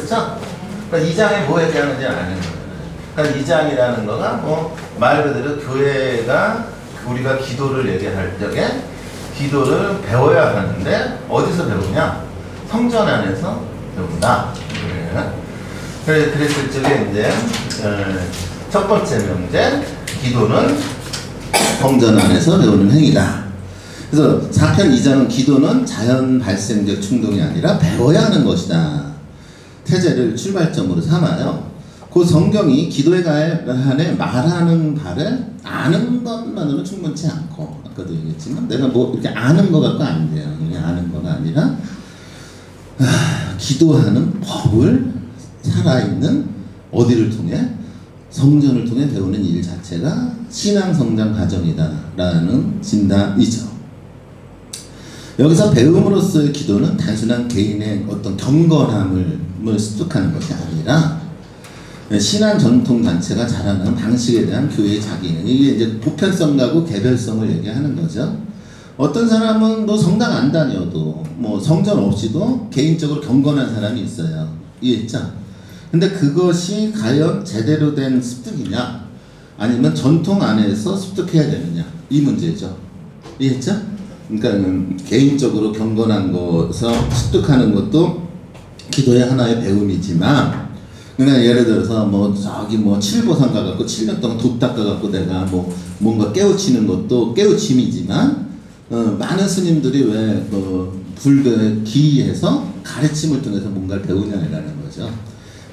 그쵸? 그러니까 2장에 뭐 얘기하는지 아는 거예요. 그러니까 2장이라는 거가 뭐 말 그대로 교회가 우리가 기도를 얘기할 적에 기도를 배워야 하는데 어디서 배우냐? 성전 안에서 배운다. 그랬을 적에 이제 첫 번째 명제 기도는 성전 안에서 배우는 행위다. 그래서 4편 2장은 기도는 자연 발생적 충동이 아니라 배워야 하는 것이다. 태제를 출발점으로 삼아요. 그 성경이 기도에 관해 말하는 바를 아는 것만으로 충분치 않고, 아까도 얘기했지만 내가 뭐 이렇게 아는 거 갖고 안 돼요. 그냥 아는 거가 아니라 기도하는 법을 살아있는 어디를 통해? 성전을 통해 배우는 일 자체가 신앙 성장 과정이다라는 진단이죠. 여기서 배움으로서의 기도는 단순한 개인의 어떤 경건함을 습득하는 것이 아니라 신앙 전통 단체가 자라나는 방식에 대한 교회의 자기는, 이게 이제 보편성하고 개별성을 얘기하는 거죠. 어떤 사람은 뭐 성당 안 다녀도 뭐 성전 없이도 개인적으로 경건한 사람이 있어요. 이해했죠? 근데 그것이 과연 제대로 된 습득이냐 아니면 전통 안에서 습득해야 되느냐, 이 문제죠. 이해했죠? 그러니까 개인적으로 경건한 것을 습득하는 것도 기도의 하나의 배움이지만, 그냥 예를 들어서 뭐 저기 뭐 칠보상 가갖고 7년 동안 돛 닦아갖고 내가 뭐 뭔가 깨우치는 것도 깨우침이지만, 많은 스님들이 왜 불교에 기이해서 가르침을 통해서 뭔가를 배우냐라는 거죠.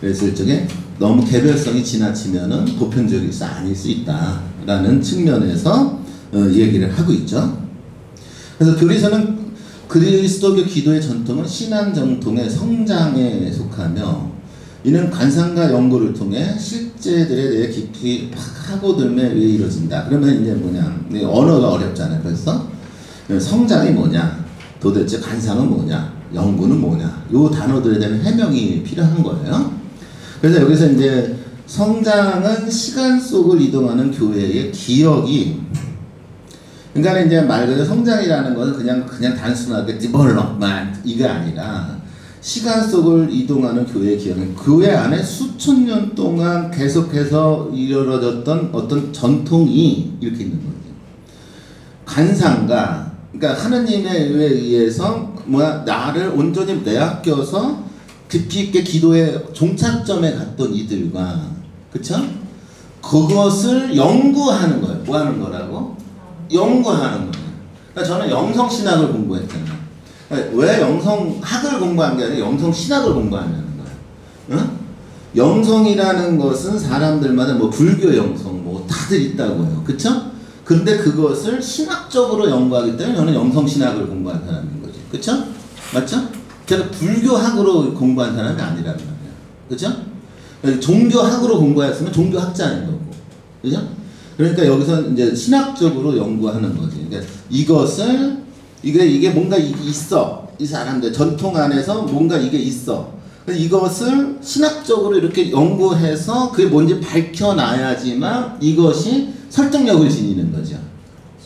그래서 일종의 너무 개별성이 지나치면은 보편적일 수 아닐 수 있다라는 측면에서 얘기를 하고 있죠. 그래서 교리서는 그리스도교 기도의 전통은 신앙 정통의 성장에 속하며, 이는 관상과 연구를 통해 실제들에 대해 깊이 파고들며 왜 이루어진다. 그러면 이제 뭐냐, 언어가 어렵잖아요. 그래서 성장이 뭐냐, 도대체 관상은 뭐냐, 연구는 뭐냐, 요 단어들에 대한 해명이 필요한 거예요. 그래서 여기서 이제 성장은 시간 속을 이동하는 교회의 기억이, 그러니까 이제 말 그대로 성장이라는 것은 그냥 단순하게 디벨롭먼트 이게 아니라 시간 속을 이동하는 교회의 기억은 교회 안에 수천 년 동안 계속해서 이루어졌던 어떤 전통이 이렇게 있는 거죠. 관상가, 그러니까 하느님에 의해서 나를 온전히 내아껴서 깊이 있게 기도의 종착점에 갔던 이들과, 그쵸? 그것을 연구하는 거예요. 뭐 하는 거라고? 연구하는 거예요. 그러니까 저는 영성신학을 공부했잖아요. 왜 영성학을 공부한 게 아니라 영성신학을 공부하냐는 거예요. 응? 영성이라는 것은 사람들마다 뭐 불교 영성 뭐 다들 있다고요. 그쵸? 근데 그것을 신학적으로 연구하기 때문에 저는 영성신학을 공부한 사람인 거죠. 그쵸? 맞죠? 제가 불교학으로 공부한 사람이 아니란 말이에요. 그쵸? 종교학으로 공부했으면 종교학자인 거고. 그죠? 그러니까 여기서 이제 신학적으로 연구하는 거지. 그러니까 이게 뭔가 있어. 이 사람들 전통 안에서 뭔가 이게 있어. 이것을 신학적으로 이렇게 연구해서 그게 뭔지 밝혀놔야지만 이것이 설득력을 지니는 거죠.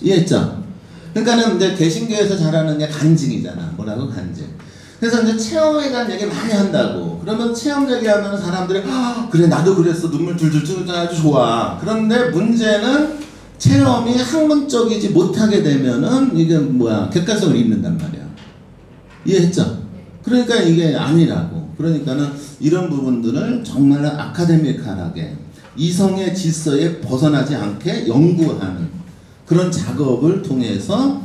이해했죠? 그러니까는 이제 개신교에서 잘하는 게 간증이잖아. 뭐라고? 간증. 그래서 이제 체험에 대한 얘기 많이 한다고. 그러면 체험 얘기하면 사람들이 그래 나도 그랬어, 눈물 줄줄 쫄 아주 좋아. 그런데 문제는 체험이 학문적이지 못하게 되면은 이게 객관성을 잃는단 말이야. 이해했죠? 그러니까 이게 아니라고. 그러니까는 이런 부분들을 정말 아카데미컬하게 이성의 질서에 벗어나지 않게 연구하는 그런 작업을 통해서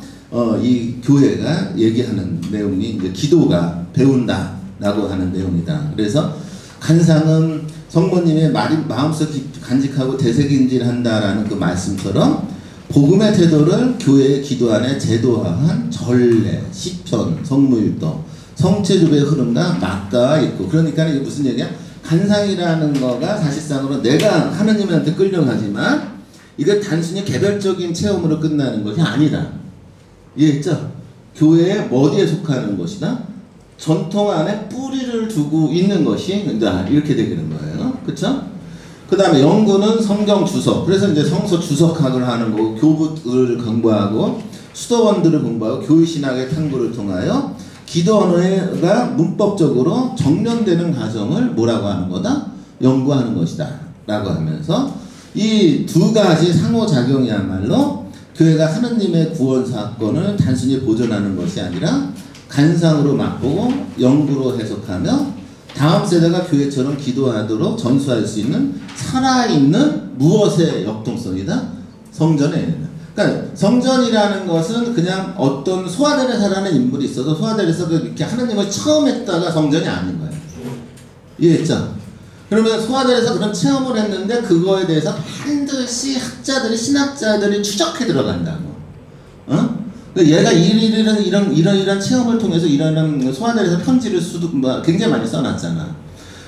이 교회가 얘기하는 내용이 이제 기도가 배운다라고 하는 내용이다. 그래서 간상은 성모님의 마음속 간직하고 되새김질한다라는 그 말씀처럼 복음의 태도를 교회의 기도 안에 제도화한 전례, 시편, 성무일도, 성체주배의 흐름과 맞닿아 있고, 그러니까 이게 무슨 얘기야? 간상이라는 거가 사실상으로 내가 하느님한테 끌려가지만 이게 단순히 개별적인 체험으로 끝나는 것이 아니다. 이해했죠? 교회의 어디에 속하는 것이다? 전통 안에 뿌리를 두고 있는 것이 이렇게 되는 거예요. 그쵸? 그 다음에 연구는 성경 주석. 그래서 이제 성서 주석학을 하는 거고, 교부들을 공부하고 수도원들을 공부하고 교의신학의 탐구를 통하여 기도 언어가 문법적으로 정련되는 과정을 뭐라고 하는 거다? 연구하는 것이다 라고 하면서 이 두 가지 상호작용이야말로 교회가 하느님의 구원 사건을 단순히 보존하는 것이 아니라 간상으로 맛보고 연구로 해석하며 다음 세대가 교회처럼 기도하도록 전수할 수 있는 살아있는 무엇의 역동성이다? 성전의. 그러니까 성전이라는 것은 그냥 어떤 소아델레사라는 인물이 있어도 소아델레사가 이렇게 하느님을 처음 했다가 성전이 아닌 거예요. 이해했죠? 그러면 소아델레사 그런 체험을 했는데 그거에 대해서 반드시 학자들이 신학자들이 추적해 들어간다고. 어? 얘가 이런 체험을 통해서 이런 소아델레사 편지를 굉장히 많이 써놨잖아.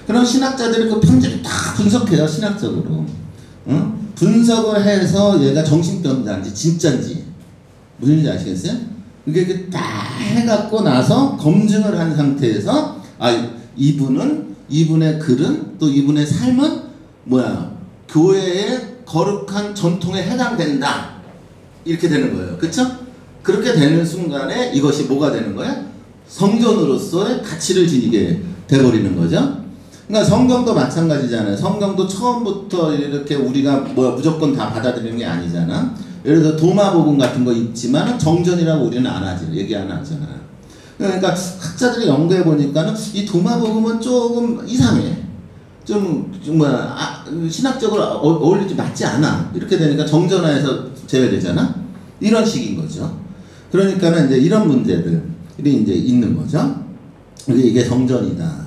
그럼 신학자들이 그 편지를 다 분석해요, 신학적으로. 어? 분석을 해서 얘가 정신병자인지 진짜인지 무슨 일인지 아시겠어요? 이게 딱 해갖고 나서 검증을 한 상태에서 이분의 글은 또 이분의 삶은 교회의 거룩한 전통에 해당된다 이렇게 되는 거예요. 그쵸? 그렇게 되는 순간에 이것이 뭐가 되는 거야? 성전으로서의 가치를 지니게 돼버리는 거죠. 그러니까 성경도 마찬가지잖아요. 성경도 처음부터 이렇게 우리가 무조건 다 받아들이는 게 아니잖아. 예를 들어 도마복음 같은 거 있지만 정전이라고 우리는 안 하지. 얘기 안 하잖아. 그러니까 학자들이 연구해 보니까는 이 도마복음은 조금 이상해. 신학적으로 어울리지 맞지 않아. 이렇게 되니까 정전화해서 제외되잖아. 이런 식인 거죠. 그러니까는 이제 이런 문제들이 이제 있는 거죠. 이게 성전이다.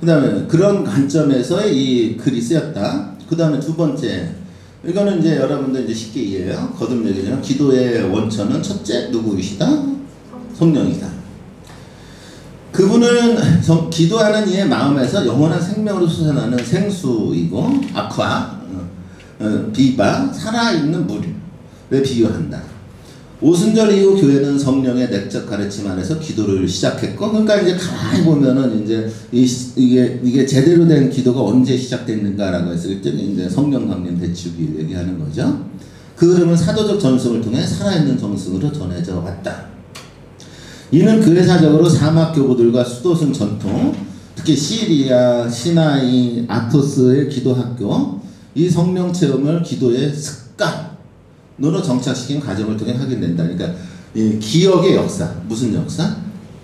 그 다음에 그런 관점에서 이 글이 쓰였다. 그 다음에 두 번째, 이거는 이제 여러분들 이제 쉽게 이해해요. 거듭 얘기죠. 기도의 원천은 첫째 누구이시다? 성령이다. 그분은 기도하는 이의 마음에서 영원한 생명으로 솟아나는 생수이고 아쿠아, 비바, 살아있는 물에 비유한다. 오순절 이후 교회는 성령의 내적 가르침 안에서 기도를 시작했고, 그러니까 이제 가만히 보면은 이제 이게 제대로 된 기도가 언제 시작됐는가라고 했을 때 이제 성령 강림 대축이 얘기하는 거죠. 그 흐름은 사도적 전승을 통해 살아있는 정승으로 전해져 왔다. 이는 교회사적으로 사막 교부들과 수도승 전통, 특히 시리아, 시나이, 아토스의 기도학교, 이 성령 체험을 기도의 습관으로 정착시킨 과정을 통해 확인된다. 그러니까 이 기억의 역사, 무슨 역사?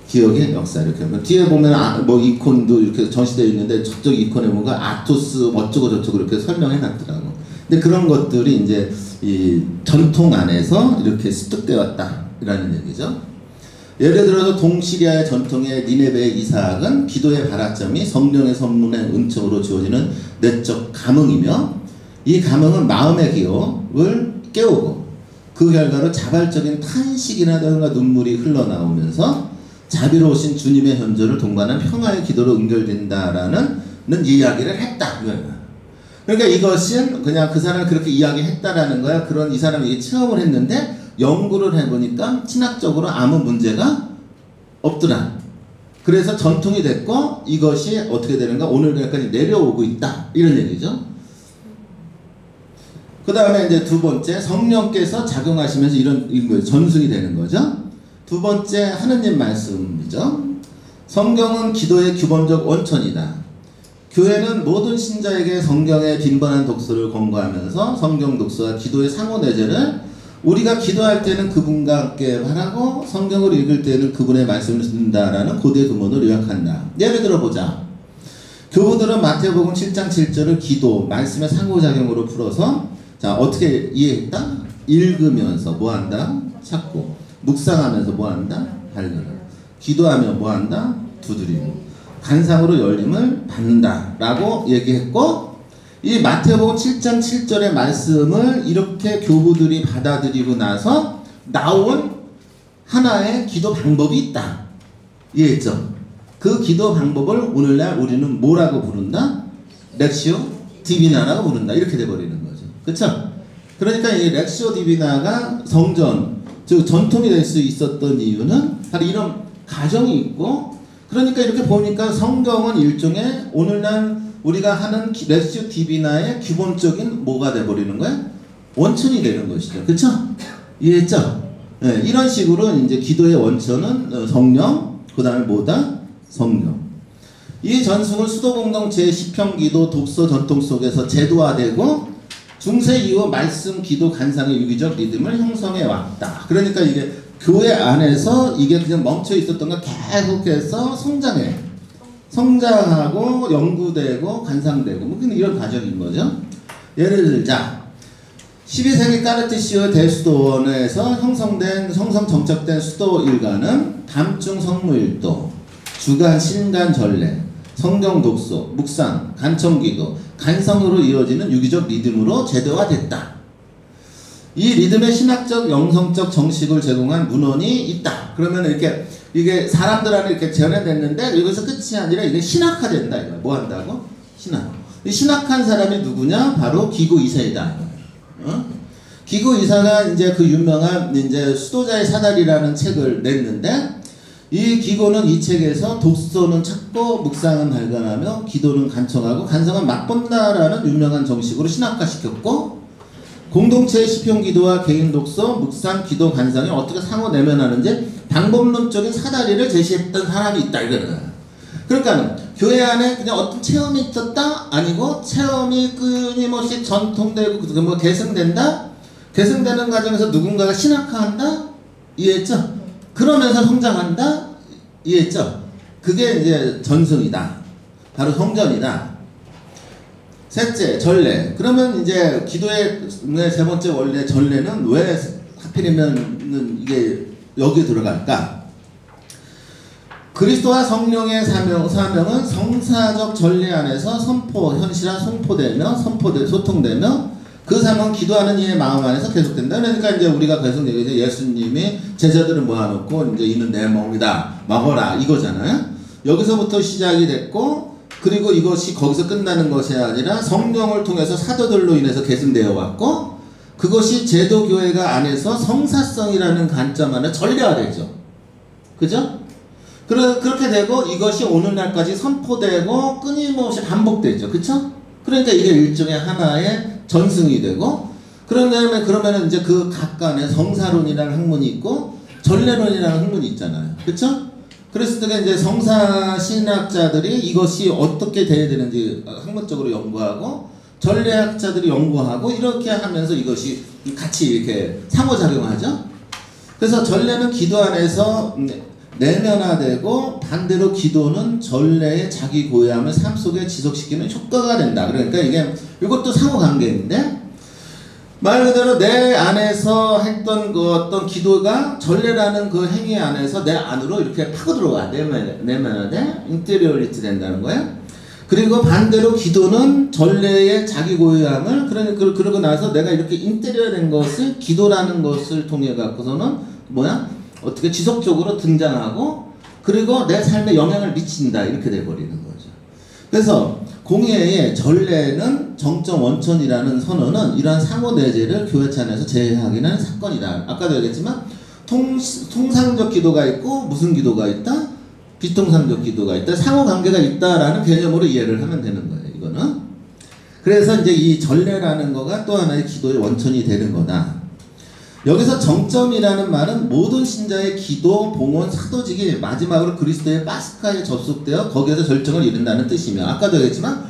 기억의 역사. 이렇게 뒤에 보면 이콘도 이렇게 전시되어 있는데 저쪽 이콘에 뭔가 아토스 어쩌고 저쩌고 이렇게 설명해놨더라고. 근데 그런 것들이 이제 이 전통 안에서 이렇게 습득되었다라는 얘기죠. 예를 들어서 동시리아의 전통의 니네베의 이삭은 기도의 발화점이 성령의 선문의 은총으로 주어지는 내적 감흥이며, 이 감흥은 마음의 기억을 깨우고 그 결과로 자발적인 탄식이라든가 눈물이 흘러나오면서 자비로우신 주님의 현존을 동반한 평화의 기도로 연결된다라는 이야기를 했다. 그러니까 이것은 그냥 그 사람이 그렇게 이야기했다라는 거야. 이 사람이 이 체험을 했는데 연구를 해보니까 신학적으로 아무 문제가 없더라. 그래서 전통이 됐고 이것이 어떻게 되는가 오늘까지 내려오고 있다. 이런 얘기죠. 그 다음에 이제 두 번째, 성령께서 작용하시면서 이런 전승이 되는 거죠. 두 번째, 하느님 말씀이죠. 성경은 기도의 기본적 원천이다. 교회는 모든 신자에게 성경의 빈번한 독서를 권고하면서 성경 독서와 기도의 상호내재를 우리가 기도할 때는 그분과 함께 바라고 성경을 읽을 때는 그분의 말씀을 듣는다라는 고대 구문을 요약한다. 예를 들어보자. 교부들은 마태복음 7장 7절을 기도, 말씀의 상호작용으로 풀어서 자 어떻게 이해했다? 읽으면서 뭐한다? 찾고, 묵상하면서 뭐한다? 발견하고, 기도하며 뭐한다? 두드리고, 간상으로 열림을 받는다 라고 얘기했고, 이 마태복음 7장 7절의 말씀을 이렇게 교부들이 받아들이고 나서 나온 하나의 기도 방법이 있다. 이해했죠? 그 기도 방법을 오늘날 우리는 뭐라고 부른다? 렉시오 디비나라고 부른다. 이렇게 돼버리는 거죠. 그쵸? 그러니까 이 렉시오 디비나가 성전, 즉 전통이 될 수 있었던 이유는 바로 이런 가정이 있고, 그러니까 이렇게 보니까 성경은 일종의 오늘날 우리가 하는 렉시오 디비나의 기본적인 뭐가 돼버리는 거야? 원천이 되는 것이죠. 그쵸? 이해했죠? 네, 이런 식으로 이제 기도의 원천은 성령, 그 다음에 뭐다? 성령. 이 전승은 수도공동체의 시편기도 독서 전통 속에서 제도화되고 중세 이후 말씀, 기도, 간상의 유기적 리듬을 형성해 왔다. 그러니까 이게 교회 안에서 이게 그냥 멈춰 있었던 거 계속해서 성장하고 연구되고 간상되고 뭐 이런 과정인 거죠. 예를 들자 12세기 까르티시오 대수도원에서 형성된 성성 정착된 수도 일가는 밤중 성무일도, 주간 신간 전례, 성경 독서, 묵상, 간청기도, 간성으로 이어지는 유기적 리듬으로 제도화됐다. 이 리듬의 신학적, 영성적 정식을 제공한 문헌이 있다. 그러면 이게 사람들 안에 이렇게 전해냈는데 여기서 끝이 아니라 이게 신학화된다. 이거 뭐 한다고? 신학. 이 신학한 사람이 누구냐? 바로 기구 이사이다. 기구 이사가 이제 그 유명한 이제 수도자의 사다리라는 책을 냈는데 이 기고는 이 책에서 독서는 찾고 묵상은 발견하며 기도는 간청하고 간성은 맛본다라는 유명한 정식으로 신학화시켰고 공동체의 시편 기도와 개인 독서, 묵상, 기도, 간상이 어떻게 상호 내면하는지 방법론적인 사다리를 제시했던 사람이 있다 이거는. 그러니까 교회 안에 그냥 어떤 체험이 있었다? 아니고 체험이 끊임없이 전통되고 뭐 계승된다? 계승되는 과정에서 누군가가 신학화한다? 이해했죠? 그러면서 성장한다? 이해했죠? 그게 이제 전승이다. 바로 성전이다. 셋째, 전례. 그러면 이제 기도의 세 번째 원래 전례는 왜 하필이면 이게 여기 들어갈까? 그리스도와 성령의 사명은 성사적 전례 안에서 현실화 소통되며 그 사명은 기도하는 이의 마음 안에서 계속된다. 그러니까 이제 우리가 계속 얘기하죠. 예수님이 제자들을 모아놓고 이제 이는 내 몸이다. 먹어라. 이거잖아요. 여기서부터 시작이 됐고 그리고 이것이 거기서 끝나는 것이 아니라 성령을 통해서 사도들로 인해서 계승되어 왔고 그것이 제도교회가 안에서 성사성이라는 관점 안에 전례화되죠. 그죠? 그렇게 되고 이것이 오늘날까지 선포되고 끊임없이 반복되죠. 그쵸? 그러니까 이게 일종의 하나의 전승이 되고 그러면은 이제 그 각간에 성사론이라는 학문이 있고 전례론이라는 학문이 있잖아요. 그쵸? 그랬을 때 이제 성사 신학자들이 이것이 어떻게 돼야 되는지 학문적으로 연구하고 전례학자들이 연구하고 이렇게 하면서 이것이 같이 이렇게 상호작용하죠. 그래서 전례는 기도 안에서 내면화되고 반대로 기도는 전례의 자기 고유함을 삶 속에 지속시키는 효과가 된다. 그러니까 이것도 상호관계인데 말 그대로 내 안에서 했던 그 어떤 기도가 전례라는 그 행위 안에서 내 안으로 이렇게 파고 들어와. 내면화돼 인테리어리티 된다는 거예요. 그리고 반대로 기도는 전례의 자기 고유함을 그러고 나서 내가 이렇게 인테리어 된 것을 기도라는 것을 통해 갖고서는 어떻게 지속적으로 등장하고 그리고 내 삶에 영향을 미친다 이렇게 돼버리는 거죠. 그래서 공예의 전례는 정점 원천이라는 선언은 이러한 상호내재를 교회차 안에서 제외하기는 사건이다. 아까도 얘기했지만 통상적 기도가 있고 무슨 기도가 있다? 비통상적 기도가 있다. 상호관계가 있다라는 개념으로 이해를 하면 되는 거예요. 이거는. 그래서 이제 이 전례라는 거가 또 하나의 기도의 원천이 되는 거다. 여기서 정점이라는 말은 모든 신자의 기도, 봉헌, 사도직이 마지막으로 그리스도의 파스카에 접속되어 거기에서 절정을 이룬다는 뜻이며 아까도 얘기했지만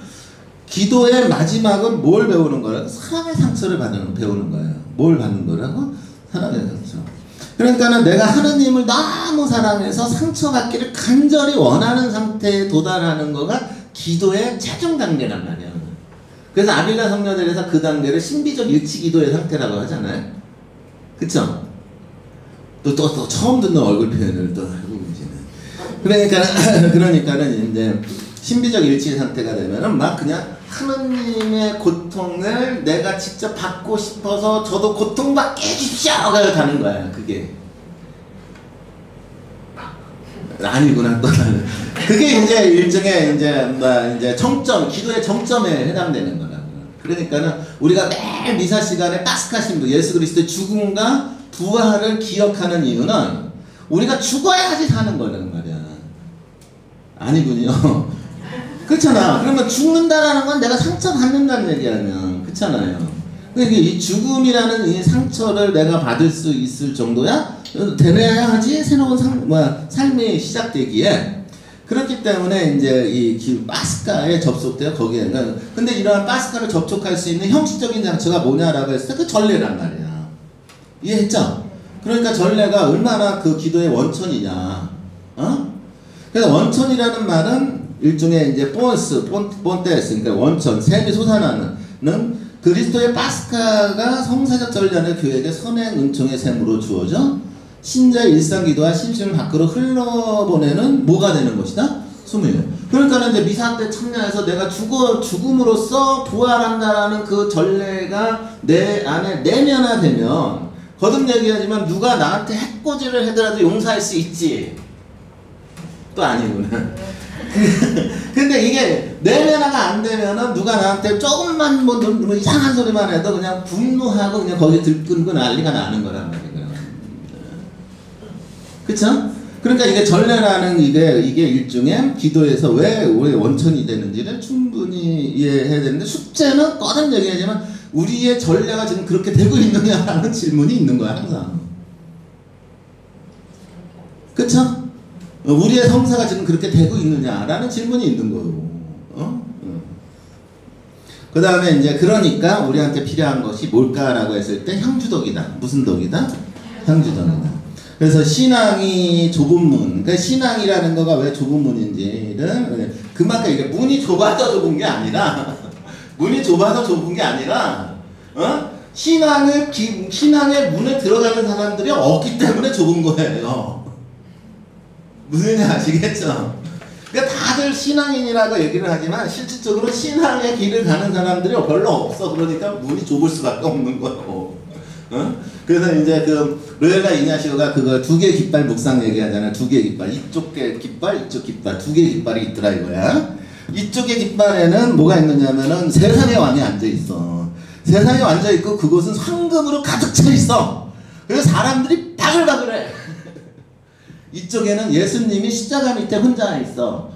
기도의 마지막은 뭘 배우는 거라고? 사랑의 상처를 배우는 거예요. 뭘 받는 거라고? 사랑의 상처. 그러니까는 내가 하느님을 너무 사랑해서 상처받기를 간절히 원하는 상태에 도달하는 거가 기도의 최종 단계란 말이에요. 그래서 아빌라 성녀들에서 그 단계를 신비적 일치 기도의 상태라고 하잖아요. 그쵸? 또 처음 듣는 얼굴 표현을 또 하고 계시네. 그러니까는 이제 신비적 일치 상태가 되면은 막 그냥 하느님의 고통을 내가 직접 받고 싶어서 저도 고통받게 해주십시오가 가는 거야. 그게 아니구나 또 나는. 그게 이제 일종의 이제 정점, 기도의 정점에 해당되는 거라고. 그러니까는 우리가 매일 미사 시간에 파스카 신부 예수 그리스도의 죽음과 부활을 기억하는 이유는 우리가 죽어야지 사는 거라는 말이야. 아니군요. 그렇잖아. 그러면 죽는다라는 건 내가 상처받는다는 얘기하면 그렇잖아요. 그러니까 이 죽음이라는 이 상처를 내가 받을 수 있을 정도야 되내야 하지 새로운 삶이 시작되기에. 그렇기 때문에 이제 이 파스카에 접속돼요. 거기에. 근데 이러한 파스카를 접촉할 수 있는 형식적인 장치가 뭐냐라고 했을 때 그 전례란 말이야. 이해했죠? 그러니까 전례가 얼마나 그 기도의 원천이냐. 그래서 원천이라는 말은 일종의 이제 본테스, 그러니까 원천, 샘이 솟아나는 그리스도의 파스카가 성사적 전례의 교회에게 선행 은총의 샘으로 주어져 신자의 일상 기도와 심심을 밖으로 흘러보내는 뭐가 되는 것이다? 숨이에요. 그러니까 이제 미사 때 참여해서 내가 죽음으로써 부활한다라는 그 전례가 내 안에 내면화되면, 거듭 얘기하지만 누가 나한테 해코지를 하더라도 용서할 수 있지. 또 아니구나. 근데 이게 내면화가 안 되면은 누가 나한테 조금만 뭐 이상한 소리만 해도 그냥 분노하고 그냥 거기 들끓고 난리가 나는 거란 말이에요. 그쵸? 그러니까 이게 전례라는 이게 일종의 기도에서 왜 원천이 되는지를 충분히 이해해야 되는데, 숙제는 꺼낸 얘기하지만 우리의 전례가 지금 그렇게 되고 있느냐라는 질문이 있는 거야, 항상. 그쵸? 우리의 성사가 지금 그렇게 되고 있느냐라는 질문이 있는 거예요. 그 다음에 이제 그러니까 우리한테 필요한 것이 뭘까라고 했을 때 향주덕이다. 무슨 덕이다? 향주덕이다. 그래서 신앙이 좁은 문, 그러니까 신앙이라는 거가 왜 좁은 문인지를, 그만큼 이게 문이 좁아서 좁은 게 아니라, 문이 좁아서 좁은 게 아니라, 신앙의 문에 들어가는 사람들이 없기 때문에 좁은 거예요. 무슨 얘기 아시겠죠? 그러니까 다들 신앙인이라고 얘기를 하지만 실질적으로 신앙의 길을 가는 사람들이 별로 없어. 그러니까 문이 좁을 수밖에 없는 거예요. 그래서 이제 그 로엘라 이냐시오가 그거 두 개 깃발 묵상 얘기하잖아. 두 개 깃발, 이쪽 깃발, 이쪽 깃발, 두 개 깃발이 있더라 이거야. 이쪽의 깃발에는 뭐가 있느냐면은 세상의 왕이 앉아 있어. 세상에 앉아 있고 그곳은 황금으로 가득 차 있어. 그래서 사람들이 바글바글해. 이쪽에는 예수님이 십자가 밑에 혼자 있어.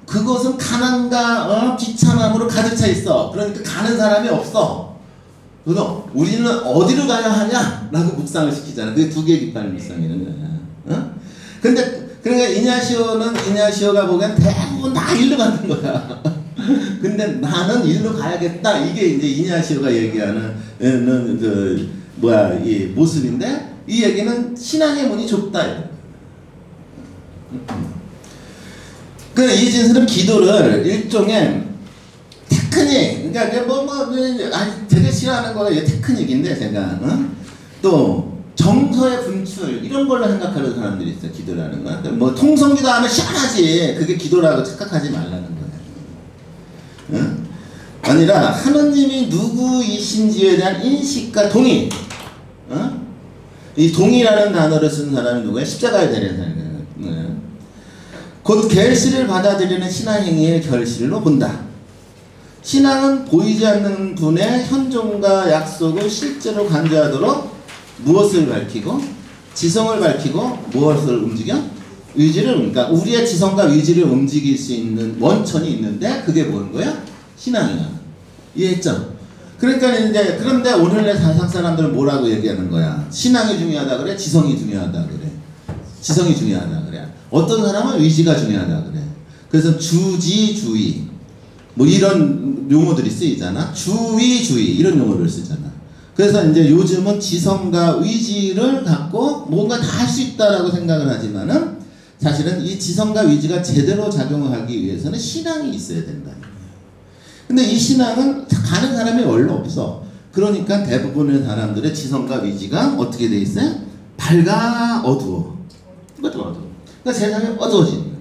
그곳은 가난과 비참함으로 가득 차 있어. 그러니까 가는 사람이 없어. 그래서 우리는 어디로 가야 하냐? 라고 묵상을 시키잖아. 그게 두 개의 깃발 묵상이는 거야. 근데, 그러니까 이냐시오가 보기엔 대부분 다 일로 가는 거야. 근데 나는 일로 가야겠다. 이게 이제 이냐시오가 얘기하는, 이 모습인데, 이 얘기는 신앙의 문이 좁다. 그러니까 이 진술은 기도를 일종의 테크닉, 그러니까 되게 싫어하는 거가 이게 테크닉인데, 제가 또 정서의 분출 이런 걸로 생각하는 사람들이 있어요. 기도라는 거. 뭐 통성기도 하면 시원하지. 그게 기도라고 착각하지 말라는 거예요. 아니라 하느님이 누구이신지에 대한 인식과 동의. 이 동의라는 단어를 쓴 사람이 누구야? 십자가에 대한 사람이에요. 곧 결실을 받아들이는 신앙행위의 결실로 본다. 신앙은 보이지 않는 분의 현존과 약속을 실제로 간주하도록 무엇을 밝히고 지성을 밝히고 무엇을 움직여? 의지를, 그러니까 우리의 지성과 의지를 움직일 수 있는 원천이 있는데 그게 뭐인 거야? 신앙이야. 이해했죠? 그러니까 이제 그런데 오늘의 세상 사람들은 뭐라고 얘기하는 거야? 신앙이 중요하다 그래? 지성이 중요하다 그래? 지성이 중요하다 그래? 어떤 사람은 의지가 중요하다 그래? 그래서 주지주의 뭐 이런 용어들이 쓰이잖아. 주의주의 이런 용어를 쓰잖아. 그래서 이제 요즘은 지성과 의지를 갖고 뭔가 다 할 수 있다라고 생각을 하지만은 사실은 이 지성과 의지가 제대로 작용하기 위해서는 신앙이 있어야 된다. 근데 이 신앙은 가는 사람이 원래 없어. 그러니까 대부분의 사람들의 지성과 의지가 어떻게 돼 있어요? 밝아 어두워. 어두워. 그러니까 세상이 어두워지는 거야.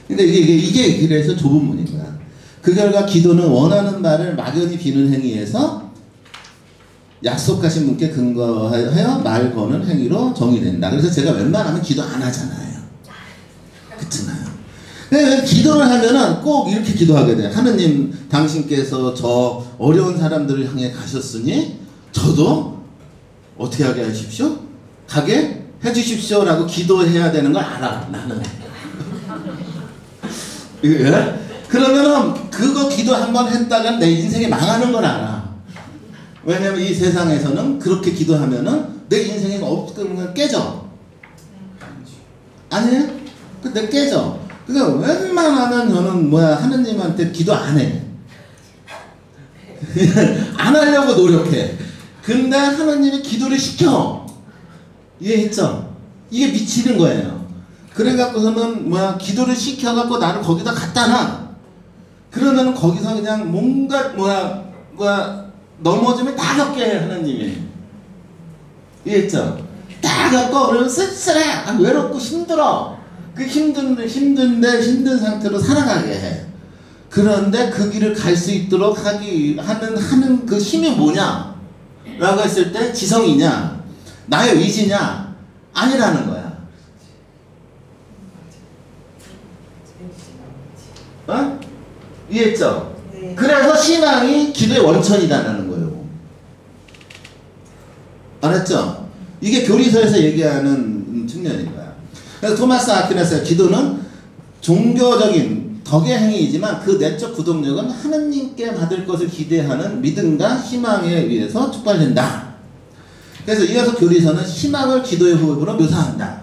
근데 이게 그래서 좁은 문인 거야. 그 결과 기도는 원하는 말을 막연히 비는 행위에서 약속하신 분께 근거하여 말 거는 행위로 정의된다. 그래서 제가 웬만하면 기도 안 하잖아요. 그렇잖아요. 기도를 하면은 꼭 이렇게 기도하게 돼. 하느님, 당신께서 저 어려운 사람들을 향해 가셨으니 저도 어떻게 하게 하십시오? 가게 해주십시오라고 기도해야 되는 걸 알아. 나는. 예? 그러면은 그거 기도 한번 했다가 내 인생이 망하는 걸 알아. 왜냐면 이 세상에서는 그렇게 기도하면은 내 인생이 없으면 깨져. 아니에요? 근데 깨져. 그러니까 웬만하면 저는 하느님한테 기도 안 해. 안 하려고 노력해. 근데 하느님이 기도를 시켜. 이해했죠? 이게 미치는 거예요. 그래갖고서는 기도를 시켜갖고 나를 거기다 갖다 놔. 그러면 거기서 그냥 뭔가 넘어지면 다 겪게 해 하느님이. 이해했죠? 다 겪고 그러면 쓸쓸해. 외롭고 힘들어. 그 힘든 상태로 살아가게 해. 그런데 그 길을 갈 수 있도록 하는 그 힘이 뭐냐? 라고 했을 때 지성이냐? 나의 의지냐? 아니라는 거야. 어? 이해했죠? 네. 그래서 신앙이 기도의 원천이다라는 거예요. 알았죠? 이게 교리서에서 얘기하는 측면인 거야. 그래서 토마스 아퀴나스가 기도는 종교적인 덕의 행위이지만 그 내적 구동력은 하느님께 받을 것을 기대하는 믿음과 희망에 의해서 촉발된다. 그래서 이어서 교리서는 희망을 기도의 호흡으로 묘사한다.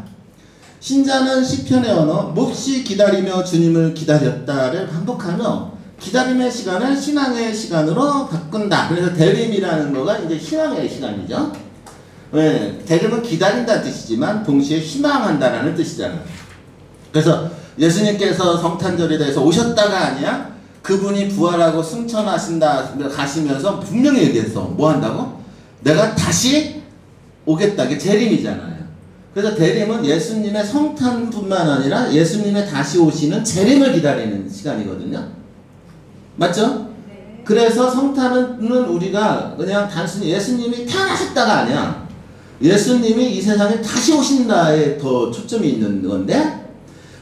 신자는 시편의 언어 몹시 기다리며 주님을 기다렸다를 반복하며 기다림의 시간을 신앙의 시간으로 바꾼다. 그래서 대림이라는 거가 이제 희망의 시간이죠. 왜? 대림은 기다린다는 뜻이지만 동시에 희망한다라는 뜻이잖아요. 그래서 예수님께서 성탄절에 대해서 오셨다가 아니야? 그분이 부활하고 승천하신다 가시면서 분명히 얘기했어. 뭐 한다고? 내가 다시 오겠다. 이게 재림이잖아요. 그래서 대림은 예수님의 성탄뿐만 아니라 예수님의 다시 오시는 재림을 기다리는 시간이거든요. 맞죠? 네. 그래서 성탄은 우리가 그냥 단순히 예수님이 태어나셨다가 아니야. 예수님이 이 세상에 다시 오신다에 더 초점이 있는 건데,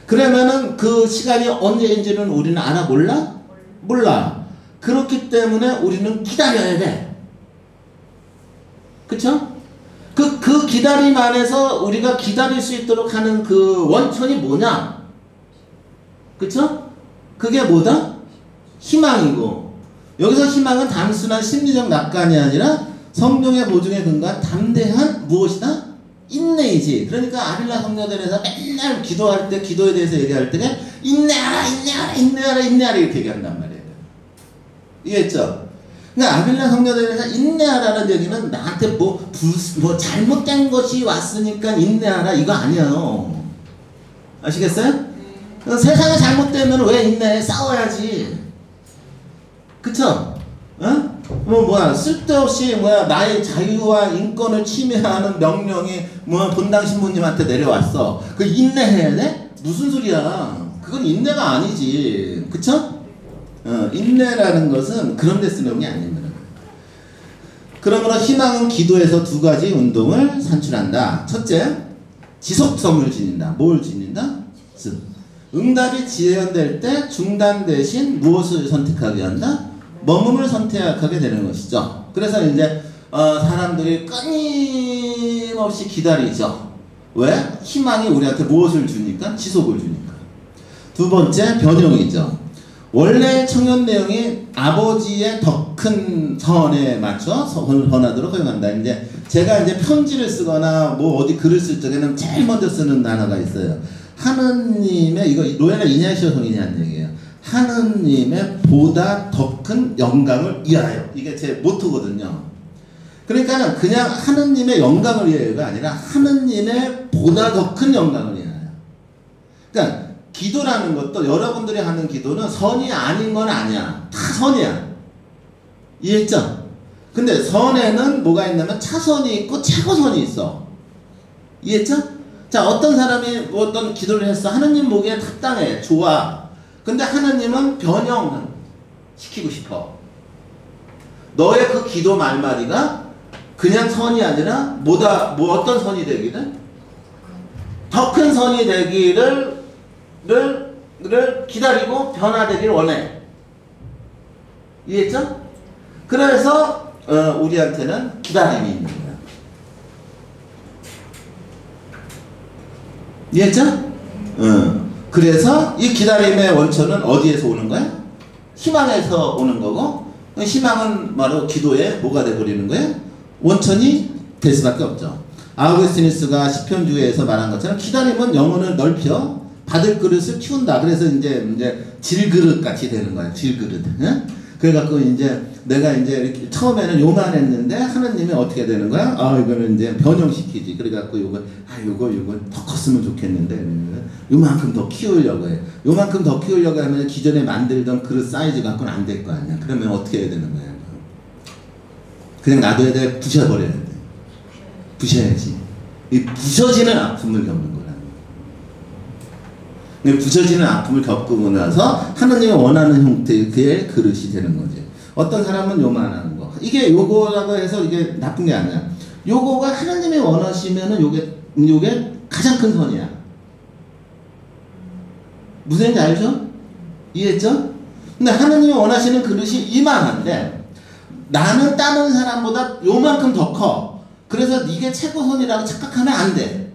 그러면은 그 시간이 언제인지는 우리는 알아? 몰라. 그렇기 때문에 우리는 기다려야 돼. 그쵸? 그 기다림 안에서 우리가 기다릴 수 있도록 하는 그 원천이 뭐냐? 그쵸? 그게 뭐다? 희망이고, 여기서 희망은 단순한 심리적 낙관이 아니라 성령의 보증에 근거한 담대한 무엇이다? 인내이지. 그러니까 아빌라 성녀들에서 맨날 기도할 때, 기도에 대해서 얘기할 때는 인내하라 이렇게 얘기한단 말이에요. 이해했죠? 그러니까 아빌라 성녀들에서 인내하라는 얘기는 나한테 뭐 잘못된 것이 왔으니까 인내하라 이거 아니에요. 아시겠어요? 세상이 잘못되면 왜 인내해? 싸워야지. 그쵸? 어? 쓸데없이 나의 자유와 인권을 침해하는 명령이 본당 신부님한테 내려왔어. 그 인내해야 돼? 무슨 소리야? 그건 인내가 아니지. 그쵸? 인내라는 것은 그런 데 쓰는 게 아닙니다. 그러므로 희망은 기도에서 두 가지 운동을 산출한다. 첫째, 지속성을 지닌다. 뭘 지닌다? 응답이 지연될 때 중단 대신 무엇을 선택하게 한다? 머금을 선택하게 되는 것이죠. 그래서 이제 사람들이 끊임없이 기다리죠. 왜? 희망이 우리한테 무엇을 주니까? 지속을 주니까. 두 번째, 변형이죠. 원래 청년 내용이 아버지의 더 큰 선에 맞춰 번하도록 허용한다. 이제 제가 이제 편지를 쓰거나 어디 글을 쓸 적에는 제일 먼저 쓰는 단어가 있어요. 하느님의, 이거 로에나 이냐시오 성인이 한 얘기예요. 하느님의 보다 더 큰 영광을 위하여. 이게 제 모토거든요. 그러니까 그냥 하느님의 영광을 위하여가 아니라 하느님의 보다 더 큰 영광을 위하여. 그러니까 기도라는 것도 여러분들이 하는 기도는 선이 아닌 건 아니야. 다 선이야. 이해했죠? 근데 선에는 뭐가 있냐면 차선이 있고 최고선이 있어. 이해했죠? 자, 어떤 사람이 어떤 기도를 했어. 하느님 보기에 합당해. 좋아. 근데 하느님은 변형시키고 싶어. 너의 그 기도 말마디가 그냥 선이 아니라 어떤 선이 되기를? 더 큰 선이 되기를 기다리고 변화되기를 원해. 이해했죠? 그래서 우리한테는 기다림이 있는 거야. 이해했죠? 그래서 이 기다림의 원천은 어디에서 오는 거야? 희망에서 오는 거고, 희망은 바로 기도의 뭐가 돼버리는 거예요? 원천이 될 수밖에 없죠. 아우구스티누스가 시편주에서 말한 것처럼 기다림은 영혼을 넓혀 받을 그릇을 키운다. 그래서 이제 질그릇 같이 되는 거예요. 질그릇. 예? 그래갖고 이제 내가 이제 처음에는 요만했는데 하느님이 어떻게 되는 거야? 이거는 이제 변형시키지. 그래갖고 요거 더 컸으면 좋겠는데 요만큼 더 키우려고 해. 요만큼 더 키우려고 하면 기존에 만들던 그릇 사이즈 갖고는 안 될 거 아니야. 그러면 어떻게 해야 되는 거야? 그냥 놔둬야 돼? 부셔버려야 돼? 부셔야지. 이 부셔지는 아픔을 겪는 거라는 거야. 부셔지는 아픔을 겪고 나서 하느님이 원하는 형태의 그릇이 되는 거지. 어떤 사람은 요만한 거. 이게 요거라고 해서 이게 나쁜 게 아니야. 요거가 하느님이 원하시면은 요게 가장 큰 선이야. 무슨 얘기인지 알죠? 이해했죠? 근데 하느님이 원하시는 그릇이 이만한데 나는 다른 사람보다 요만큼 더 커. 그래서 이게 최고선이라고 착각하면 안 돼.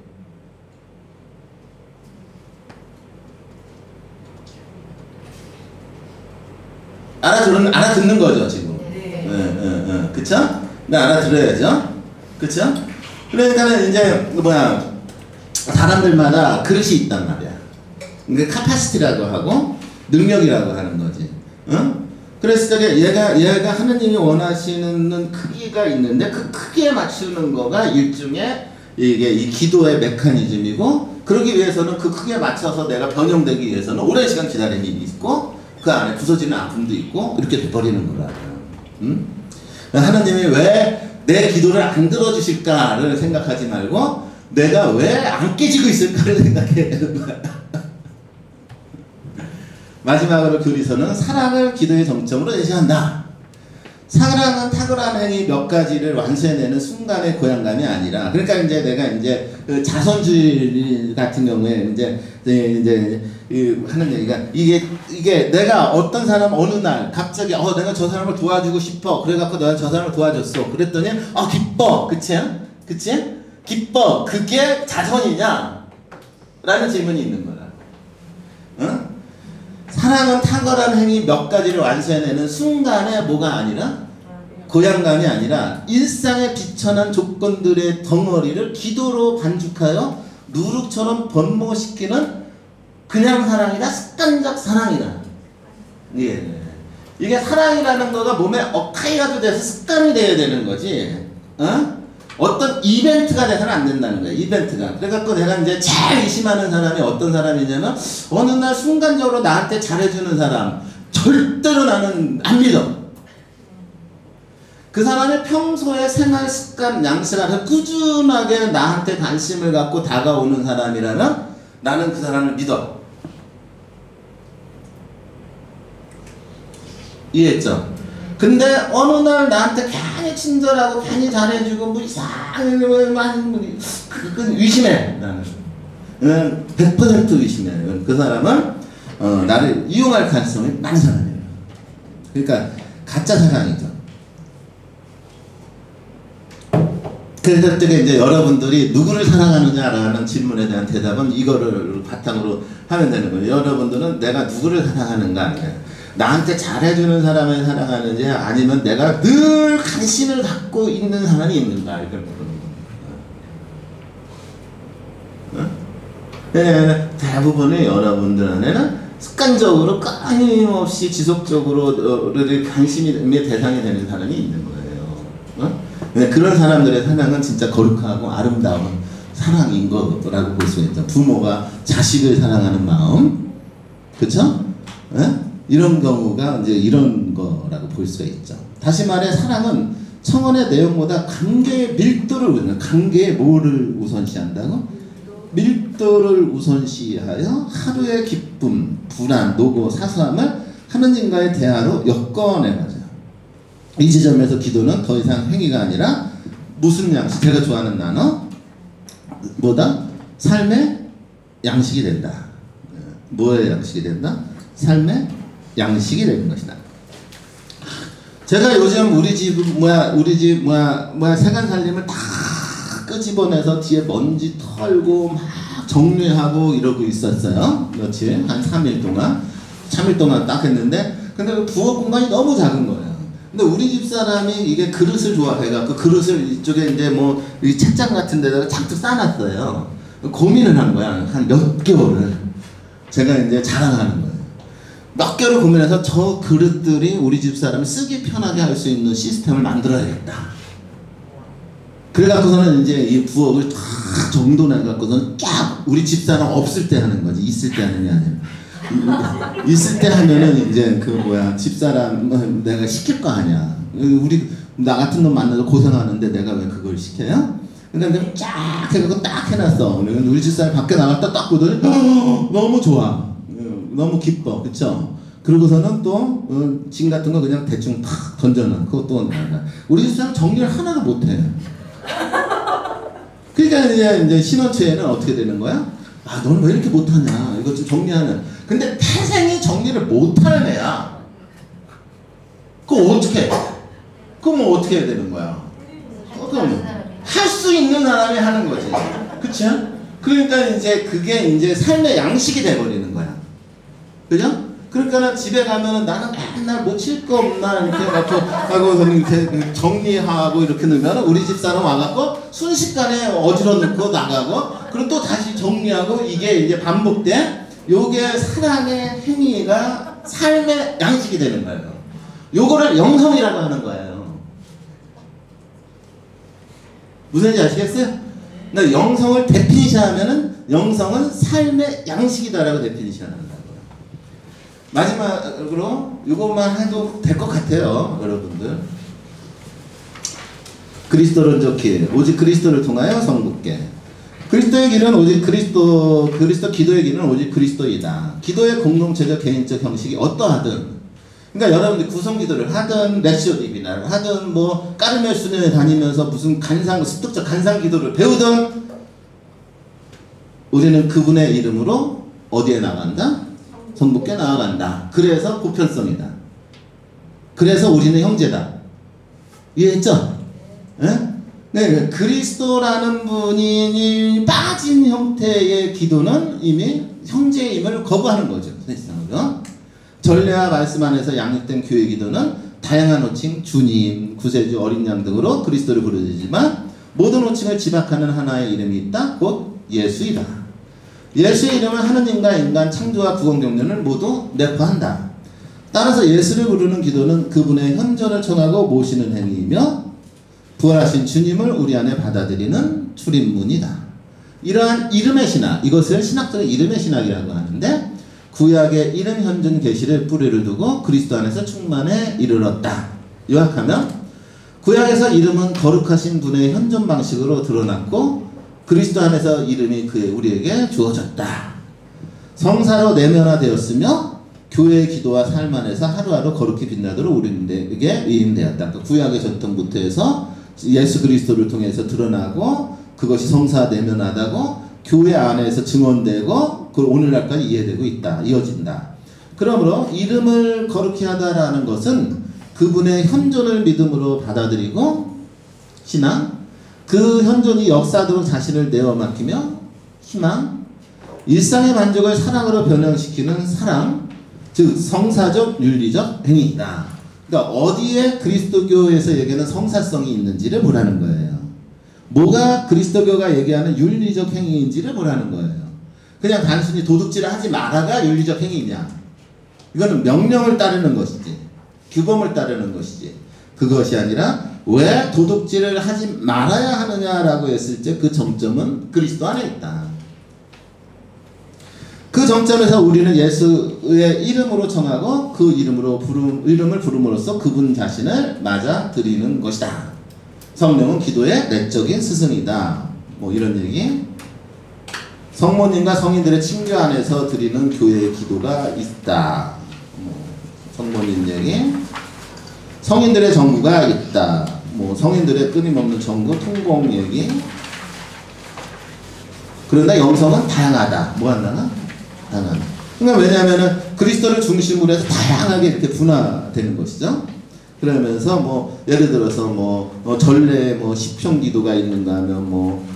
알아듣는 거죠, 지금. 네. 그쵸? 네, 알아들어야죠. 그쵸? 그러니까 이제, 사람들마다 그릇이 있단 말이야. 이게 카파시티라고 하고, 능력이라고 하는 거지. 응? 그래서 얘가 하느님이 원하시는 크기가 있는데, 그 크기에 맞추는 거가 일종의 이게 이 기도의 메커니즘이고, 그러기 위해서는 그 크기에 맞춰서 내가 변형되기 위해서는 오랜 시간 기다림이 있고, 그 안에 부서지는 아픔도 있고 이렇게 돼버리는 거라고요. 응? 하나님이 왜 내 기도를 안 들어주실까를 생각하지 말고 내가 왜 안 깨지고 있을까를 생각해야 되는 거야. 마지막으로 교리서는 사랑을 기도의 정점으로 제시한다. 사랑은 탁월한 행위 몇 가지를 완수해내는 순간의 고향감이 아니라, 그러니까 이제 내가 이제 그 자선주의 같은 경우에 이제 하는 얘기가 이게 내가 어떤 사람 어느 날 갑자기 내가 저 사람을 도와주고 싶어. 그래갖고 내가 저 사람을 도와줬어. 그랬더니 기뻐. 그치? 기뻐. 그게 자선이냐? 라는 질문이 있는 거야. 응? 사랑은 탁월한 행위 몇 가지를 완수해내는 순간에 뭐가 아니라 고향감이 아니라 일상에 비천한 조건들의 덩어리를 기도로 반죽하여 누룩처럼 번모시키는 그냥 사랑이나 습관적 사랑이나. 예. 이게 사랑이라는 거가 몸에 억하이라도 돼서 습관이 돼야 되는 거지. 어떤 이벤트가 돼서는 안 된다는 거야. 이벤트가. 그래갖고 내가 이제 제일 의심하는 사람이 어떤 사람이냐면 어느 날 순간적으로 나한테 잘해주는 사람 절대로 나는 안 믿어. 그 사람의 평소의 생활 습관 양식 안에서 꾸준하게 나한테 관심을 갖고 다가오는 사람이라면 나는 그 사람을 믿어. 이해했죠? 근데 어느 날 나한테 괜히 친절하고 괜히 잘해주고 뭐 이상한 그건 의심해. 나는 100% 의심해. 그 사람은 나를 이용할 가능성이 많은 사람이에요. 그러니까 가짜 사랑이죠. 그래서 이제 여러분들이 누구를 사랑하느냐라는 질문에 대한 대답은 이거를 바탕으로 하면 되는 거예요. 여러분들은 내가 누구를 사랑하는가 아니냐. 나한테 잘해주는 사람을 사랑하는지 아니면 내가 늘 관심을 갖고 있는 사람이 있는가 이걸 모르는 겁니다. 네, 대부분의 여러분들 안에는 습관적으로 끊임없이 지속적으로 관심의 대상이 되는 사람이 있는 거예요. 그런 사람들의 사랑은 진짜 거룩하고 아름다운 사랑인 거라고 볼 수 있죠. 부모가 자식을 사랑하는 마음, 그렇죠? 이런 경우가 이제 이런 거라고 볼 수가 있죠. 다시 말해 사랑은 청원의 내용보다 관계의 밀도를 관계의 뭐를 우선시한다고? 밀도를 우선시하여 하루의 기쁨, 불안, 노고, 사소함을 하느님과의 대화로 엮어내가죠. 이 지점에서 기도는 더 이상 행위가 아니라 무슨 양식? 제가 좋아하는 단어 뭐다? 삶의 양식이 된다. 뭐의 양식이 된다? 삶의 양식이 되는 것이다. 제가 요즘 우리 집 세간 살림을 다 끄집어내서 뒤에 먼지 털고 막 정리하고 이러고 있었어요. 며칠 한 3일 동안 딱 했는데 근데 그 부엌 공간이 너무 작은 거예요. 근데 우리 집 사람이 이게 그릇을 좋아해갖고 그릇을 이쪽에 이제 뭐 이 책장 같은 데다가 잔뜩 쌓아놨어요. 고민을 한 거야. 한 몇 개월을. 제가 이제 자랑하는 거예요. 몇 개월을 고민해서 저 그릇들이 우리 집 사람이 쓰기 편하게 할 수 있는 시스템을 만들어야겠다. 그래갖고서는 이제 이 부엌을 다 정돈해갖고서는 쫙 우리 집 사람 없을 때 하는 거지. 있을 때 하는 게 아니라. 있을 때 하면은 이제 그 뭐야 집사람 내가 시킬 거 아니야. 우리 나 같은 놈 만나서 고생하는데 내가 왜 그걸 시켜요? 근데 내가 쫙 해갖고 딱 해놨어. 우리 집사람 밖에 나갔다 딱 보더니 너무 좋아. 너무 기뻐. 그쵸? 그러고서는 또 짐 같은 거 그냥 대충 탁 던져놓고 또 우리 집사람 정리를 하나도 못해. 그러니까 이제 신혼초에는 어떻게 되는 거야? 아 너는 왜 이렇게 못하냐 이것 좀 정리하는. 근데 태생이 정리를 못하는 애야. 그거 어떻게 해? 그럼 어떻게 해야 되는 거야? 그럼 할 수 있는 사람이 하는 거지. 그치? 그러니까 이제 그게 이제 삶의 양식이 돼버리는 거야. 그죠? 그러니까 집에 가면은 나는 맨날 뭐 칠 거 없나 이렇게 하고 이렇게 정리하고 이렇게 넣으면 우리 집사람 와갖고 순식간에 어지러 놓고 나가고 그리고 또 다시 정리하고 이게 이제 반복돼. 요게 사랑의 행위가 삶의 양식이 되는 거예요. 요거를 영성이라고 하는 거예요. 무슨 얘기인지 아시겠어요? 그러니까 영성을 데피니션하면은 영성은 삶의 양식이다라고 데피니션하는 거예요. 마지막으로 이것만 해도 될 것 같아요, 여러분들. 그리스도론적 길, 오직 그리스도를 통하여 성붙게. 그리스도의 길은 오직 그리스도 기도의 길은 오직 그리스도이다. 기도의 공동체적 개인적 형식이 어떠하든, 그러니까 여러분들 구성기도를 하든 레시오 디비나를 하든 뭐 까르멜 수련회 다니면서 무슨 습득적 간상기도를 배우든 우리는 그분의 이름으로 어디에 나간다? 성붙게 나아간다. 그래서 보편성이다. 그래서 우리는 형제다. 이해했죠? 네? 네, 그리스도라는 분이 빠진 형태의 기도는 이미 형제임을 거부하는 거죠. 사실상으로. 전례와 말씀 안에서 양육된 교회 기도는 다양한 호칭, 주님, 구세주, 어린 양 등으로 그리스도를 부르지만 모든 호칭을 지박하는 하나의 이름이 있다. 곧 예수이다. 예수의 이름은 하느님과 인간, 창조와 구원경륜을 모두 내포한다. 따라서 예수를 부르는 기도는 그분의 현존을 청하고 모시는 행위이며 부활하신 주님을 우리 안에 받아들이는 출입문이다. 이러한 이름의 신학, 이것을 신학적인 이름의 신학이라고 하는데 구약의 이름 현존 계시를 뿌리를 두고 그리스도 안에서 충만에 이르렀다. 요약하면 구약에서 이름은 거룩하신 분의 현존 방식으로 드러났고 그리스도 안에서 이름이 우리에게 주어졌다. 성사로 내면화되었으며 교회의 기도와 삶 안에서 하루하루 거룩히 빛나도록 우리에게 위임되었다. 그러니까 구약의 전통부터 해서 예수 그리스도를 통해서 드러나고 그것이 성사 내면하다고 교회 안에서 증언되고 그 오늘날까지 이해되고 있다. 이어진다. 그러므로 이름을 거룩히 하다라는 것은 그분의 현존을 믿음으로 받아들이고 신앙, 그 현존이 역사도록 자신을 내어 맡기며 희망, 일상의 만족을 사랑으로 변형시키는 사랑, 즉 성사적 윤리적 행위이다. 그러니까 어디에 그리스도교에서 얘기하는 성사성이 있는지를 보라는 거예요. 뭐가 그리스도교가 얘기하는 윤리적 행위인지를 보라는 거예요. 그냥 단순히 도둑질을 하지 마라가 윤리적 행위냐. 이거는 명령을 따르는 것이지. 규범을 따르는 것이지. 그것이 아니라 왜 도둑질을 하지 말아야 하느냐라고 했을 때 그 정점은 그리스도 안에 있다. 그 정점에서 우리는 예수의 이름으로 청하고 그 이름을 부름으로써 그분 자신을 맞아 드리는 것이다. 성령은 기도의 내적인 스승이다. 뭐 이런 얘기. 성모님과 성인들의 친교 안에서 드리는 교회의 기도가 있다. 성모님 얘기. 성인들의 정구가 있다. 뭐 성인들의 끊임없는 정구, 통공 얘기. 그러나 영성은 다양하다. 뭐 한다나? 다양하다. 그러니까 왜냐하면은 그리스도를 중심으로 해서 다양하게 이렇게 분화되는 것이죠. 그러면서 뭐 예를 들어서 전례 시평 기도가 있는가 하면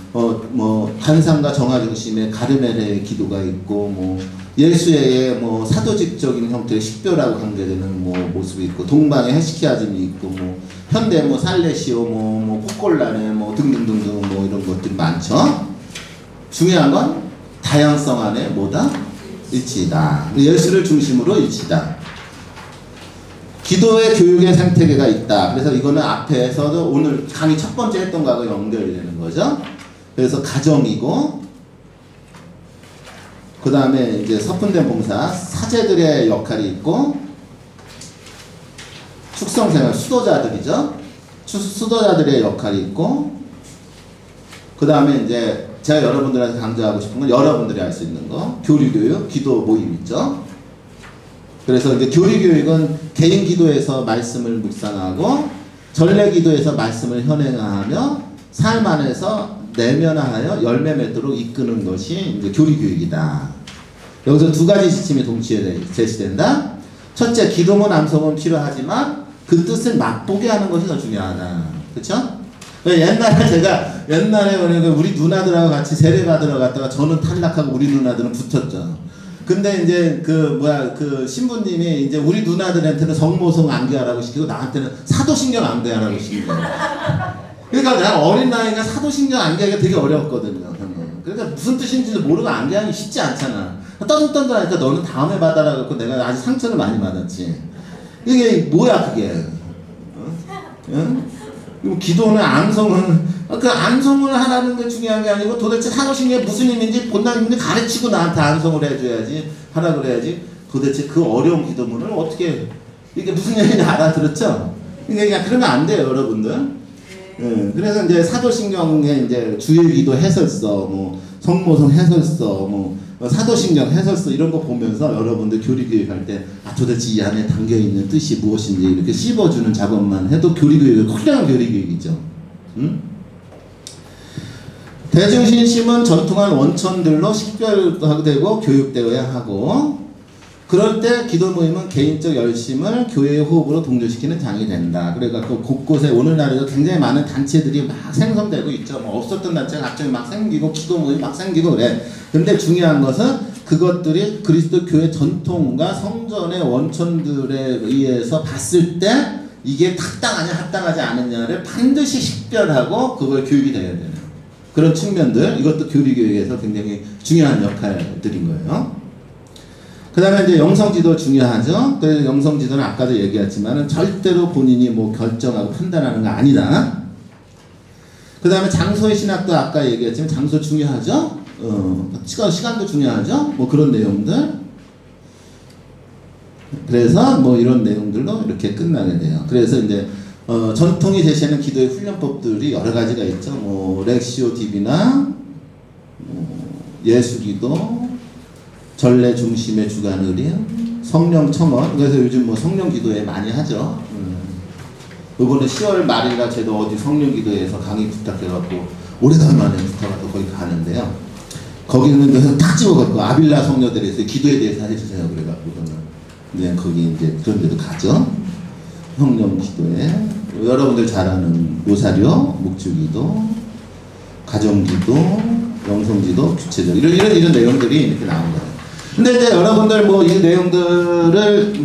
간상과 정화 중심의 가르멜의 기도가 있고 예수의 뭐 사도직적인 형태의 식별하고 관계되는 뭐 모습이 있고, 동방의 헤시키야즘이 있고, 뭐 현대 뭐 살레시오 뭐 포콜라네 뭐 등등등등 뭐 이런 것들이 많죠. 중요한 건 다양성 안에 뭐다? 일치다. 예수를 중심으로 일치다. 기도의 교육의 생태계가 있다. 그래서 이거는 앞에서도 오늘 강의 첫 번째 했던 거하고 연결되는 거죠. 그래서 가정이고, 그 다음에 이제 서푼된 봉사, 사제들의 역할이 있고, 축성생활, 수도자들이죠. 수도자들의 역할이 있고, 그 다음에 이제 제가 여러분들한테 강조하고 싶은 건 여러분들이 할 수 있는 거, 교리교육, 기도 모임 있죠. 그래서 이제 교리교육은 개인 기도에서 말씀을 묵상하고, 전례 기도에서 말씀을 현행하며, 삶 안에서 내면화하여 열매 맺도록 이끄는 것이 이제 교리교육이다. 여기서 두 가지 지침이 동시에 제시된다. 첫째, 기도문 암송은 필요하지만 그 뜻을 맛보게 하는 것이 더 중요하다. 그렇죠? 옛날에 우리 누나들하고 같이 세례 받으러 갔다가 저는 탈락하고 우리 누나들은 붙었죠. 근데 이제 그 신부님이 이제 우리 누나들한테는 성모성 안개하라고 시키고 나한테는 사도신경 안개하라고 시키고. 그러니까 내가 어린 나이가 사도신경 안개하기가 되게 어려웠거든요. 그러니까 무슨 뜻인지도 모르고 안개하기 쉽지 않잖아. 떠들떠들하니까 너는 다음에 받아라 그랬고 내가 아주 상처를 많이 받았지. 이게 뭐야 그게? 응? 기도는 암송은 그 암송을 하라는 게 중요한 게 아니고 도대체 사도신경이 무슨 의미인지 본당님이 가르치고 나한테 암송을 해줘야지 하라 그래야지. 도대체 그 어려운 기도문을 어떻게 이게 무슨 얘기인지 알아들었죠? 그러니까 그러면 안 돼요 여러분들. 그래서 이제 사도신경에 이제 주일기도 해설서, 뭐 성모성 해설서, 뭐 사도신경 해설서 이런 거 보면서 여러분들 교리교육할 때 도대체 이 안에 담겨 있는 뜻이 무엇인지 이렇게 씹어주는 작업만 해도 교리교육은 훌륭한 교리교육이죠. 응? 대중신심은 전통한 원천들로 식별되고 교육되어야 하고, 그럴 때 기도 모임은 개인적 열심을 교회의 호흡으로 동조시키는 장이 된다. 그러니까 그 곳곳에 오늘날에도 굉장히 많은 단체들이 막 생성되고 있죠. 뭐 없었던 단체가 갑자기 막 생기고 기도 모임 막 생기고 그래. 근데 중요한 것은 그것들이 그리스도 교회 전통과 성전의 원천들에 의해서 봤을 때 이게 합당하냐 합당하지 않느냐를 반드시 식별하고 그걸 교육이 되어야 되는 그런 측면들, 이것도 교리교육에서 굉장히 중요한 역할들인 거예요. 그 다음에 이제 영성지도 중요하죠. 그래서 영성지도는 아까도 얘기했지만 절대로 본인이 뭐 결정하고 판단하는 거 아니다. 그 다음에 장소의 신학도 아까 얘기했지만 장소 중요하죠. 시간도 중요하죠. 뭐 그런 내용들. 그래서 뭐 이런 내용들로 이렇게 끝나게 돼요. 그래서 이제 전통이 제시하는 기도의 훈련법들이 여러 가지가 있죠. 뭐 렉시오 디비나, 예수기도, 전례 중심의 주간 의림, 성령 첨언. 그래서 요즘 뭐 성령 기도회 많이 하죠. 이번에 10월 말이라 저도 어디 성령 기도회에서 강의 부탁해갖고 오래간만에 부탁해서 거기 가는데요. 거기는 그래서 탁 찍어갖고 아빌라 성녀들에서 기도에 대해서 해주세요. 그래갖고 그냥 거기 이제 그런 데도 가죠. 성령 기도회. 여러분들 잘 아는 로사리오, 묵주기도, 가정기도, 영성기도, 구체적 이런 내용들이 이렇게 나온 거예요. 근데 이제 여러분들 뭐 이 내용들을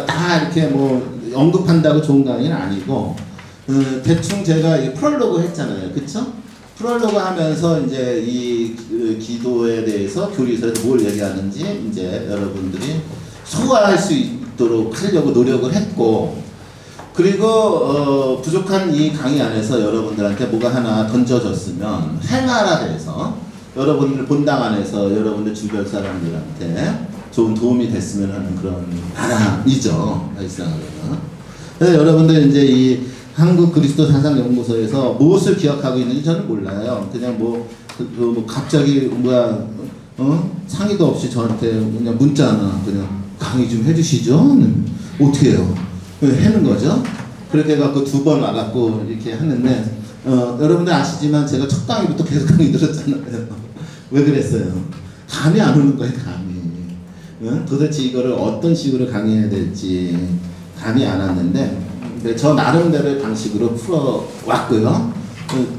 다 이렇게 뭐 언급한다고 좋은 강의는 아니고, 대충 제가 이 프롤로그 했잖아요. 그쵸? 프롤로그 하면서 이제 이 기도에 대해서 교리서에서 뭘 얘기하는지 이제 여러분들이 소화할 수 있도록 하려고 노력을 했고, 그리고 부족한 이 강의 안에서 여러분들한테 뭐가 하나 던져졌으면 생활화돼서 여러분들 본당 안에서 여러분들 주변 사람들한테 좋은 도움이 됐으면 하는 그런 바람이죠. 일상으로는. 그래서 여러분들 이제 이 한국 그리스도 사상연구소에서 무엇을 기억하고 있는지 저는 몰라요. 그냥 뭐 갑자기 상의도 없이 저한테 그냥 문자 하나 그냥 강의 좀 해주시죠. 어떻게 해요? 하는 거죠. 그렇게 해갖고 2번 와갖고 이렇게 하는데, 여러분들 아시지만 제가 첫 강의부터 계속 강의 들었잖아요. 왜 그랬어요? 감이 안 오는 거예요, 감이. 도대체 이거를 어떤 식으로 강의해야 될지 감이 안 왔는데, 저 나름대로의 방식으로 풀어왔고요.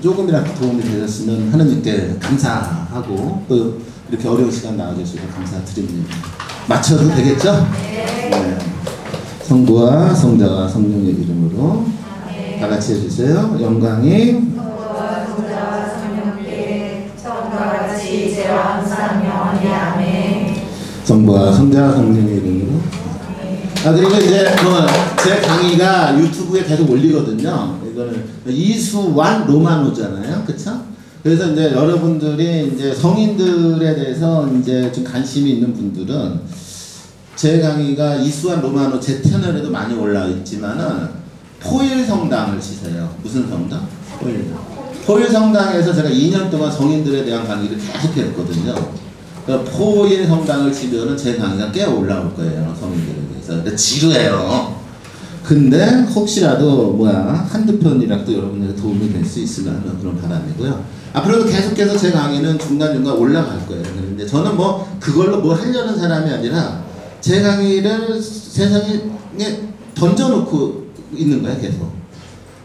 조금이라도 도움이 되셨으면 하느님께 감사하고, 또 이렇게 어려운 시간 나와주셔서 감사드립니다. 맞춰도 되겠죠? 네. 성부와 성자와 성령의 이름으로 다 같이 해주세요. 영광이 성부와 성자와 성령께 처음과 같이 이제와 항상 영원히 아멘. 성부와 성자 성령의 이름으로. 그리고 이제 뭐 제 강의가 유튜브에 계속 올리거든요. 이거는 이수완 로마노잖아요, 그렇죠? 그래서 이제 여러분들이 이제 성인들에 대해서 이제 좀 관심이 있는 분들은 제 강의가 이수완 로마노 제 채널에도 많이 올라와 있지만은 포일 성당을 치세요. 무슨 성당? 포일 성당에서 제가 2년 동안 성인들에 대한 강의를 계속 했거든요. 그러니까 포일 성당을 치면은 제 강의가 꽤 올라올 거예요, 성인들에 대해서. 근데 지루해요. 근데 혹시라도 한두 편이라도 여러분들에게 도움이 될 수 있으면 하는 그런 바람이고요. 앞으로도 계속해서 제 강의는 중간중간 올라갈 거예요. 그런데 저는 뭐 그걸로 뭐 하려는 사람이 아니라 제 강의를 세상에 던져놓고 있는 거예요. 계속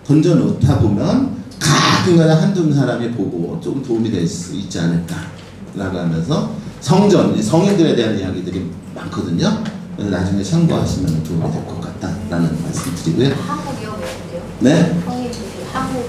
던져놓다 보면 가끔가다 한두 사람이 보고 조금 도움이 될 수 있지 않을까 라고 하면서 성인들에 대한 이야기들이 많거든요. 그래서 나중에 참고하시면 도움이 될 것 같다라는 말씀 드리고요. 한국이요? 왜? 네? 성인들이 한국